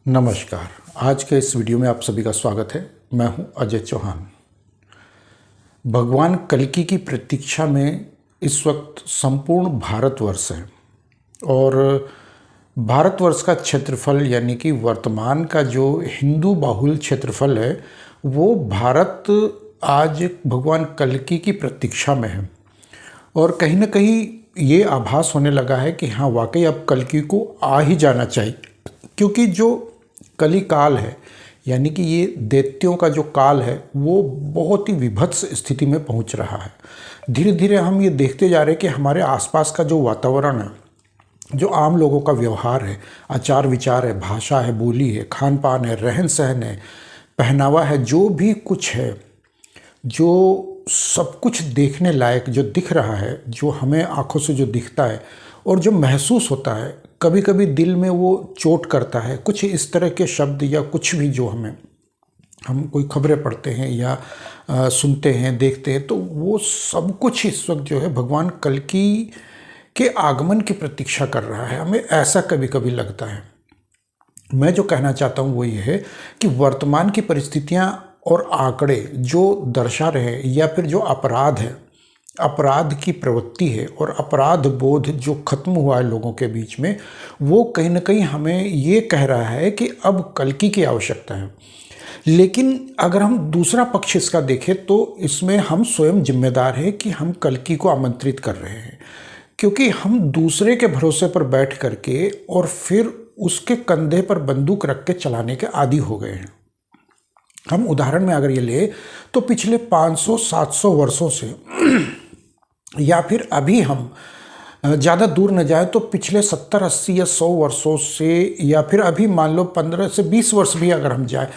नमस्कार। आज के इस वीडियो में आप सभी का स्वागत है। मैं हूं अजय चौहान। भगवान कल्कि की प्रतीक्षा में इस वक्त संपूर्ण भारतवर्ष है और भारतवर्ष का क्षेत्रफल यानी कि वर्तमान का जो हिंदू बाहुल क्षेत्रफल है वो भारत आज भगवान कल्कि की प्रतीक्षा में है और कहीं ना कहीं ये आभास होने लगा है कि हाँ वाकई अब कल्कि को आ ही जाना चाहिए, क्योंकि जो कली काल है यानी कि ये दैत्यों का जो काल है वो बहुत ही विभत्स स्थिति में पहुंच रहा है। धीरे धीरे हम ये देखते जा रहे हैं कि हमारे आसपास का जो वातावरण है, जो आम लोगों का व्यवहार है, आचार विचार है, भाषा है, बोली है, खान पान है, रहन सहन है, पहनावा है, जो भी कुछ है, जो सब कुछ देखने लायक जो दिख रहा है, जो हमें आंखों से जो दिखता है और जो महसूस होता है, कभी कभी दिल में वो चोट करता है। कुछ इस तरह के शब्द या कुछ भी जो हम कोई खबरें पढ़ते हैं या सुनते हैं, देखते हैं, तो वो सब कुछ इस वक्त जो है भगवान कल्कि के आगमन की प्रतीक्षा कर रहा है। हमें ऐसा कभी कभी लगता है। मैं जो कहना चाहता हूँ वो ये है कि वर्तमान की परिस्थितियाँ और आंकड़े जो दर्शा रहे हैं या फिर जो अपराध है, अपराध की प्रवृत्ति है और अपराध बोध जो खत्म हुआ है लोगों के बीच में, वो कहीं ना कहीं हमें ये कह रहा है कि अब कल्कि की आवश्यकता है। लेकिन अगर हम दूसरा पक्ष इसका देखें तो इसमें हम स्वयं जिम्मेदार हैं कि हम कल्कि को आमंत्रित कर रहे हैं, क्योंकि हम दूसरे के भरोसे पर बैठ करके और फिर उसके कंधे पर बंदूक रख के चलाने के आदी हो गए हैं। हम उदाहरण में अगर ये ले तो पिछले 500-700 वर्षों से या फिर अभी हम ज़्यादा दूर न जाए तो पिछले 70-80 या 100 वर्षों से या फिर अभी मान लो 15 से 20 वर्ष भी अगर हम जाए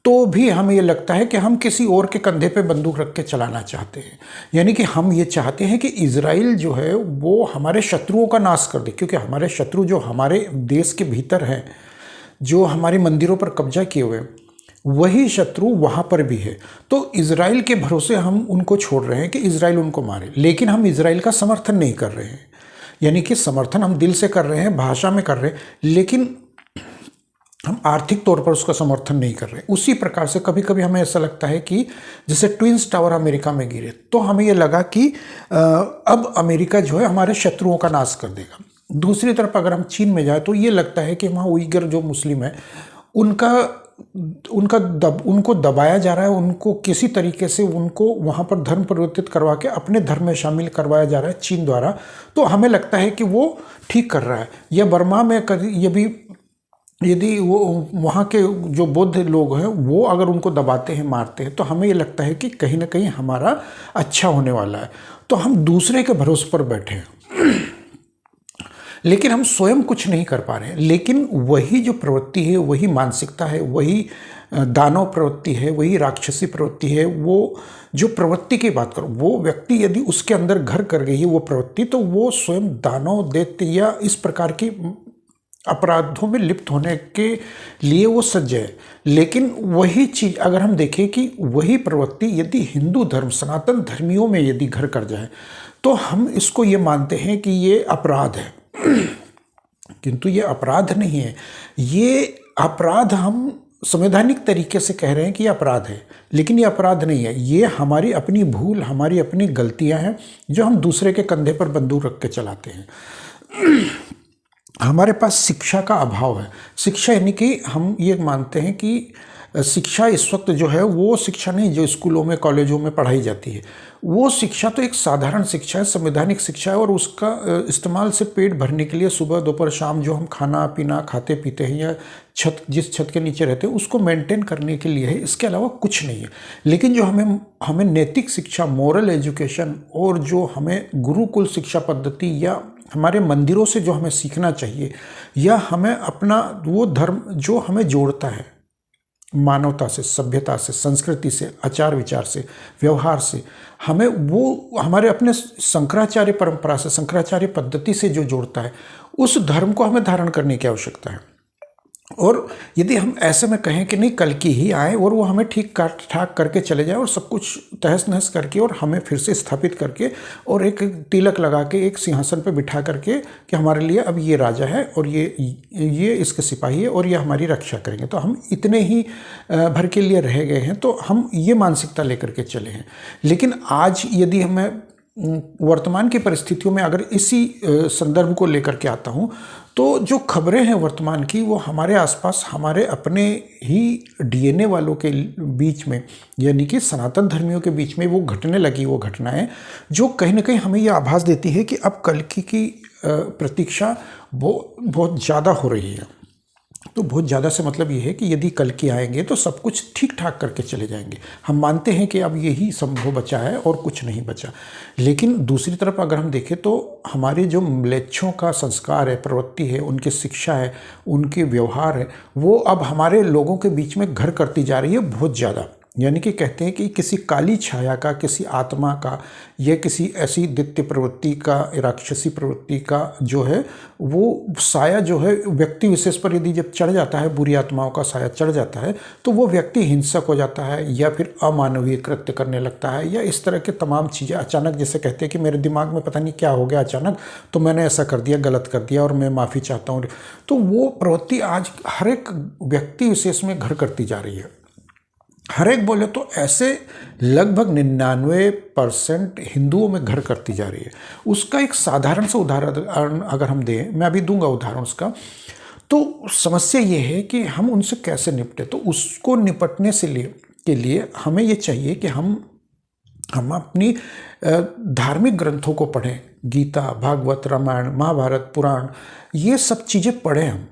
तो भी हमें ये लगता है कि हम किसी और के कंधे पे बंदूक रख के चलाना चाहते हैं। यानी कि हम ये चाहते हैं कि इजराइल जो है वो हमारे शत्रुओं का नाश कर दे, क्योंकि हमारे शत्रु जो हमारे देश के भीतर हैं, जो हमारे मंदिरों पर कब्जा किए हुए, वही शत्रु वहाँ पर भी है। तो इजराइल के भरोसे हम उनको छोड़ रहे हैं कि इजराइल उनको मारे, लेकिन हम इजराइल का समर्थन नहीं कर रहे हैं। यानी कि समर्थन हम दिल से कर रहे हैं, भाषा में कर रहे हैं, लेकिन हम आर्थिक तौर पर उसका समर्थन नहीं कर रहे। उसी प्रकार से कभी कभी हमें ऐसा लगता है कि जैसे ट्विन्स टावर अमेरिका में गिरे तो हमें ये लगा कि अब अमेरिका जो है हमारे शत्रुओं का नाश कर देगा। दूसरी तरफ अगर हम चीन में जाए तो ये लगता है कि वहाँ उइगर जो मुस्लिम है उनको दबाया जा रहा है, उनको किसी तरीके से उनको वहाँ पर धर्म परिवर्तित करवा के अपने धर्म में शामिल करवाया जा रहा है चीन द्वारा। तो हमें लगता है कि वो ठीक कर रहा है। या बर्मा में यदि वो वहाँ के जो बौद्ध लोग हैं वो अगर उनको दबाते हैं, मारते हैं, तो हमें ये लगता है कि कहीं ना कहीं हमारा अच्छा होने वाला है। तो हम दूसरे के भरोसे पर बैठे हैं लेकिन हम स्वयं कुछ नहीं कर पा रहे हैं। लेकिन वही जो प्रवृत्ति है, वही मानसिकता है, वही दानव प्रवृत्ति है, वही राक्षसी प्रवृत्ति है, वो जो प्रवृत्ति की बात करो, वो व्यक्ति यदि उसके अंदर घर कर गई है वो प्रवृत्ति, तो वो स्वयं दानव, दैत्य या इस प्रकार की अपराधों में लिप्त होने के लिए वो सज्ज है। लेकिन वही चीज़ अगर हम देखें कि वही प्रवृत्ति यदि हिंदू धर्म, सनातन धर्मियों में यदि घर कर जाए तो हम इसको ये मानते हैं कि ये अपराध है। किंतु ये अपराध नहीं है। ये अपराध हम संवैधानिक तरीके से कह रहे हैं कि ये अपराध है, लेकिन ये अपराध नहीं है। ये हमारी अपनी भूल, हमारी अपनी गलतियां हैं जो हम दूसरे के कंधे पर बंदूक रख के चलाते हैं। हमारे पास शिक्षा का अभाव है। शिक्षा यानी कि हम ये मानते हैं कि शिक्षा इस वक्त जो है वो शिक्षा नहीं जो स्कूलों में, कॉलेजों में पढ़ाई जाती है। वो शिक्षा तो एक साधारण शिक्षा है, संवैधानिक शिक्षा है, और उसका इस्तेमाल से पेट भरने के लिए सुबह दोपहर शाम जो हम खाना पीना खाते पीते हैं या जिस छत के नीचे रहते हैं उसको मेंटेन करने के लिए है। इसके अलावा कुछ नहीं है। लेकिन जो हमें नैतिक शिक्षा, मोरल एजुकेशन, और जो हमें गुरुकुल शिक्षा पद्धति या हमारे मंदिरों से जो हमें सीखना चाहिए, या हमें अपना वो धर्म जो हमें जोड़ता है मानवता से, सभ्यता से, संस्कृति से, आचार विचार से, व्यवहार से, हमें वो हमारे अपने शंकराचार्य परंपरा से, शंकराचार्य पद्धति से जो जोड़ता है, उस धर्म को हमें धारण करने की आवश्यकता है। और यदि हम ऐसे में कहें कि नहीं कल की ही आए और वो हमें ठीक ठाक करके चले जाए और सब कुछ तहस नहस करके और हमें फिर से स्थापित करके और एक तिलक लगा के एक सिंहासन पे बिठा करके कि हमारे लिए अब ये राजा है और ये इसके सिपाही है और ये हमारी रक्षा करेंगे, तो हम इतने ही भर के लिए रह गए हैं, तो हम ये मानसिकता लेकर के चले हैं। लेकिन आज यदि हमें वर्तमान की परिस्थितियों में अगर इसी संदर्भ को लेकर के आता हूँ, तो जो खबरें हैं वर्तमान की वो हमारे आसपास हमारे अपने ही डीएनए वालों के बीच में, यानी कि सनातन धर्मियों के बीच में वो घटने लगी, वो घटनाएं जो कहीं ना कहीं हमें ये आभास देती है कि अब कल की प्रतीक्षा बहुत ज़्यादा हो रही है। तो बहुत ज़्यादा से मतलब ये है कि यदि कल के आएंगे तो सब कुछ ठीक ठाक करके चले जाएंगे। हम मानते हैं कि अब यही संभव बचा है और कुछ नहीं बचा। लेकिन दूसरी तरफ अगर हम देखें तो हमारे जो म्लेच्छों का संस्कार है, प्रवृत्ति है, उनकी शिक्षा है, उनके व्यवहार है, वो अब हमारे लोगों के बीच में घर करती जा रही है बहुत ज़्यादा। यानी कि कहते हैं कि किसी काली छाया का, किसी आत्मा का या किसी ऐसी दैत्य प्रवृत्ति का, राक्षसी प्रवृत्ति का जो है वो साया जो है व्यक्ति विशेष पर यदि जब चढ़ जाता है, बुरी आत्माओं का साया चढ़ जाता है, तो वो व्यक्ति हिंसक हो जाता है या फिर अमानवीय कृत्य करने लगता है या इस तरह के तमाम चीज़ें अचानक, जैसे कहते हैं कि मेरे दिमाग में पता नहीं क्या हो गया अचानक, तो मैंने ऐसा कर दिया, गलत कर दिया और मैं माफ़ी चाहता हूँ। तो वो प्रवृत्ति आज हर एक व्यक्ति विशेष में घर करती जा रही है। हर एक बोले तो ऐसे लगभग 99% हिंदुओं में घर करती जा रही है। उसका एक साधारण सा उदाहरण अगर हम दें, मैं अभी दूंगा उदाहरण उसका, तो समस्या ये है कि हम उनसे कैसे निपटे। तो उसको निपटने के लिए हमें ये चाहिए कि हम अपनी धार्मिक ग्रंथों को पढ़ें, गीता, भागवत, रामायण, महाभारत, पुराण, ये सब चीज़ें पढ़ें हम।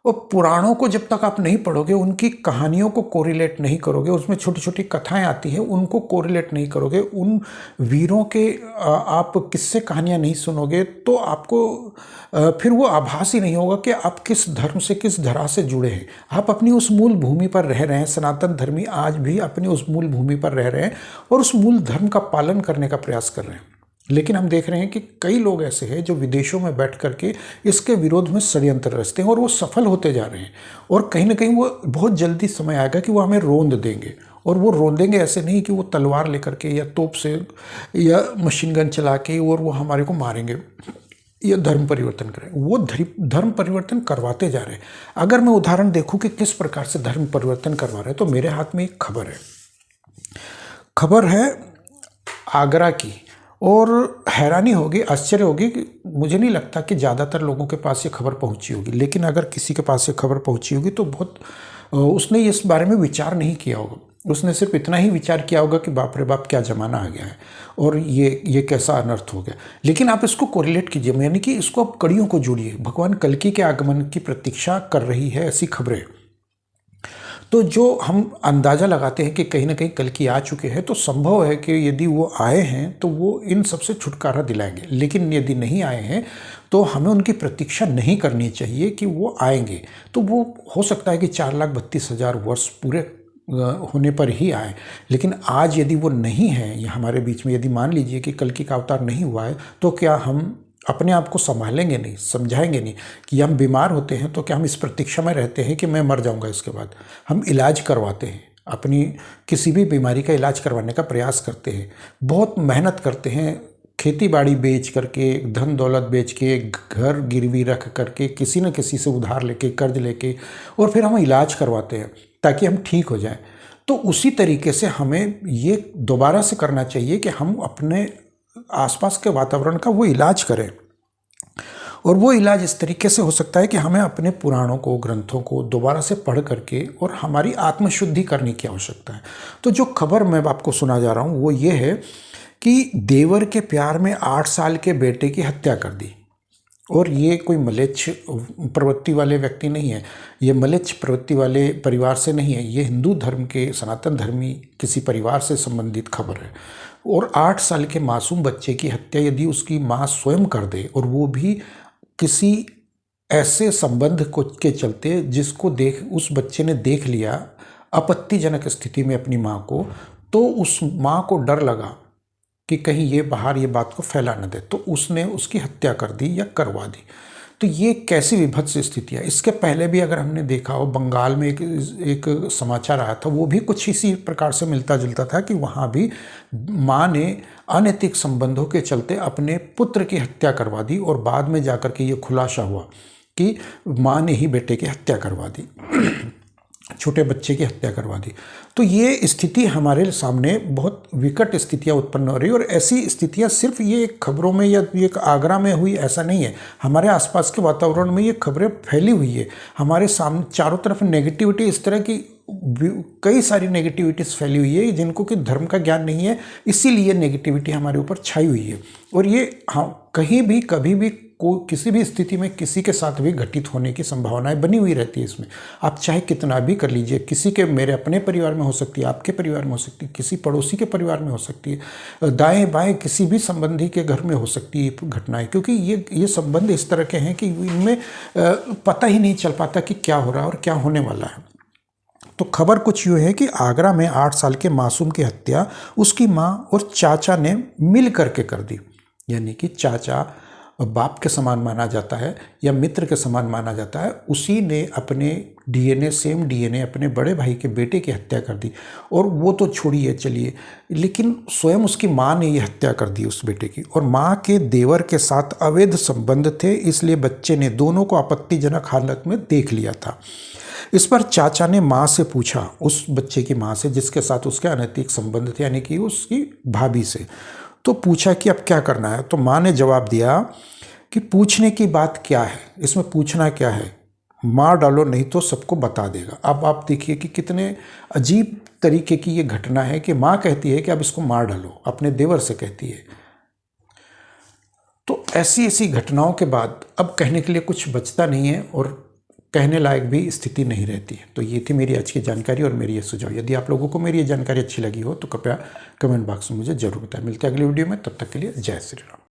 और पुराणों को जब तक आप नहीं पढ़ोगे, उनकी कहानियों को कोरिलेट नहीं करोगे, उसमें छोटी छोटी कथाएं आती हैं उनको कोरिलेट नहीं करोगे, उन वीरों के आप किस्से कहानियां नहीं सुनोगे, तो आपको फिर वो आभास ही नहीं होगा कि आप किस धर्म से, किस धरा से जुड़े हैं। आप अपनी उस मूल भूमि पर रह रहे हैं। सनातन धर्मी आज भी अपनी उस मूल भूमि पर रह रहे हैं और उस मूल धर्म का पालन करने का प्रयास कर रहे हैं। लेकिन हम देख रहे हैं कि कई लोग ऐसे हैं जो विदेशों में बैठ करके इसके विरोध में षड्यंत्र रचते हैं और वो सफल होते जा रहे हैं। और कहीं ना कहीं वो बहुत जल्दी समय आएगा कि वो हमें रोंद देंगे, और वो रोंदेंगे ऐसे नहीं कि वो तलवार लेकर के या तोप से या मशीन गन चला के और वो हमारे को मारेंगे या धर्म परिवर्तन करें। वो धर्म परिवर्तन करवाते जा रहे हैं। अगर मैं उदाहरण देखूँ कि किस प्रकार से धर्म परिवर्तन करवा रहे हैं, तो मेरे हाथ में एक खबर है आगरा की, और हैरानी होगी, आश्चर्य होगी कि मुझे नहीं लगता कि ज़्यादातर लोगों के पास ये खबर पहुंची होगी। लेकिन अगर किसी के पास ये खबर पहुंची होगी तो बहुत उसने इस बारे में विचार नहीं किया होगा। उसने सिर्फ इतना ही विचार किया होगा कि बाप रे बाप क्या ज़माना आ गया है और ये कैसा अनर्थ हो गया। लेकिन आप इसको कोरिलेट कीजिए, यानी कि इसको आप कड़ियों को जोड़िए। भगवान कल्कि के आगमन की प्रतीक्षा कर रही है ऐसी खबरें, तो जो हम अंदाज़ा लगाते हैं कि कहीं ना कहीं कल्कि आ चुके हैं, तो संभव है कि यदि वो आए हैं तो वो इन सबसे छुटकारा दिलाएंगे। लेकिन यदि नहीं आए हैं तो हमें उनकी प्रतीक्षा नहीं करनी चाहिए कि वो आएंगे। तो वो हो सकता है कि 4,32,000 वर्ष पूरे होने पर ही आए। लेकिन आज यदि वो नहीं है ये हमारे बीच में, यदि मान लीजिए कि कल्कि का अवतार नहीं हुआ है, तो क्या हम अपने आप को संभालेंगे नहीं, समझाएंगे नहीं कि हम बीमार होते हैं तो क्या हम इस प्रतीक्षा में रहते हैं कि मैं मर जाऊंगा इसके बाद? हम इलाज करवाते हैं, अपनी किसी भी बीमारी का इलाज करवाने का प्रयास करते हैं, बहुत मेहनत करते हैं, खेती बाड़ी बेच करके, धन दौलत बेच के, घर गिरवी रख करके, किसी न किसी से उधार लेके, कर्ज लेके, और फिर हम इलाज करवाते हैं ताकि हम ठीक हो जाएं। तो उसी तरीके से हमें ये दोबारा से करना चाहिए कि हम अपने आसपास के वातावरण का वो इलाज करें। और वो इलाज इस तरीके से हो सकता है कि हमें अपने पुराणों को, ग्रंथों को दोबारा से पढ़ करके और हमारी आत्मशुद्धि करने की आवश्यकता है। तो जो खबर मैं आपको सुना जा रहा हूँ वो ये है कि देवर के प्यार में 8 साल के बेटे की हत्या कर दी। और ये कोई म्लेच्छ प्रवृत्ति वाले व्यक्ति नहीं है, ये म्लेच्छ प्रवृत्ति वाले परिवार से नहीं है, ये हिंदू धर्म के सनातन धर्मी किसी परिवार से संबंधित खबर है। और 8 साल के मासूम बच्चे की हत्या यदि उसकी माँ स्वयं कर दे, और वो भी किसी ऐसे संबंध के चलते जिसको उस बच्चे ने देख लिया आपत्तिजनक स्थिति में अपनी माँ को, तो उस माँ को डर लगा कि कहीं ये बाहर ये बात को फैला न दे, तो उसने उसकी हत्या कर दी या करवा दी। तो ये कैसी विभत्स स्थितियाँ। इसके पहले भी अगर हमने देखा हो, बंगाल में एक समाचार आया था, वो भी कुछ इसी प्रकार से मिलता जुलता था कि वहाँ भी माँ ने अनैतिक संबंधों के चलते अपने पुत्र की हत्या करवा दी और बाद में जाकर के ये खुलासा हुआ कि माँ ने ही बेटे की हत्या करवा दी, छोटे बच्चे की हत्या करवा दी। तो ये स्थिति हमारे सामने बहुत विकट स्थितियाँ उत्पन्न हो रही है। और ऐसी स्थितियाँ सिर्फ ये खबरों में या एक आगरा में हुई ऐसा नहीं है, हमारे आसपास के वातावरण में ये खबरें फैली हुई है। हमारे सामने चारों तरफ नेगेटिविटी, इस तरह की कई सारी नेगेटिविटीज़ फैली हुई है जिनको कि धर्म का ज्ञान नहीं है, इसीलिए नेगेटिविटी हमारे ऊपर छाई हुई है। और ये कहीं भी कभी भी किसी भी स्थिति में किसी के साथ भी घटित होने की संभावनाएं बनी हुई रहती है। इसमें आप चाहे कितना भी कर लीजिए, किसी के, मेरे अपने परिवार में हो सकती है, आपके परिवार में हो सकती है, किसी पड़ोसी के परिवार में हो सकती है, दाएं बाएं किसी भी संबंधी के घर में हो सकती है घटनाएं। क्योंकि ये संबंध इस तरह के हैं कि इनमें पता ही नहीं चल पाता कि क्या हो रहा है और क्या होने वाला है। तो खबर कुछ यूँ है कि आगरा में 8 साल के मासूम की हत्या उसकी माँ और चाचा ने मिल करके कर दी। यानी कि चाचा बाप के समान माना जाता है या मित्र के समान माना जाता है, उसी ने अपने सेम डीएनए अपने बड़े भाई के बेटे की हत्या कर दी। और वो तो छोड़िए चलिए, लेकिन स्वयं उसकी माँ ने ये हत्या कर दी उस बेटे की। और माँ के देवर के साथ अवैध संबंध थे, इसलिए बच्चे ने दोनों को आपत्तिजनक हालत में देख लिया था। इस पर चाचा ने माँ से पूछा, उस बच्चे की माँ से जिसके साथ उसके अनैतिक संबंध थे, यानी कि उसकी भाभी से, तो पूछा कि अब क्या करना है। तो माँ ने जवाब दिया कि पूछने की बात क्या है, इसमें पूछना क्या है, मार डालो नहीं तो सबको बता देगा। अब आप देखिए कि कितने अजीब तरीके की ये घटना है कि माँ कहती है कि अब इसको मार डालो, अपने देवर से कहती है। तो ऐसी घटनाओं के बाद अब कहने के लिए कुछ बचता नहीं है और कहने लायक भी स्थिति नहीं रहती है। तो ये थी मेरी आज की जानकारी और मेरी ये सुझाव। यदि आप लोगों को मेरी ये जानकारी अच्छी लगी हो तो कृपया कमेंट बॉक्स में मुझे जरूर बताएं। मिलते हैं अगली वीडियो में, तब तक के लिए जय श्री राम।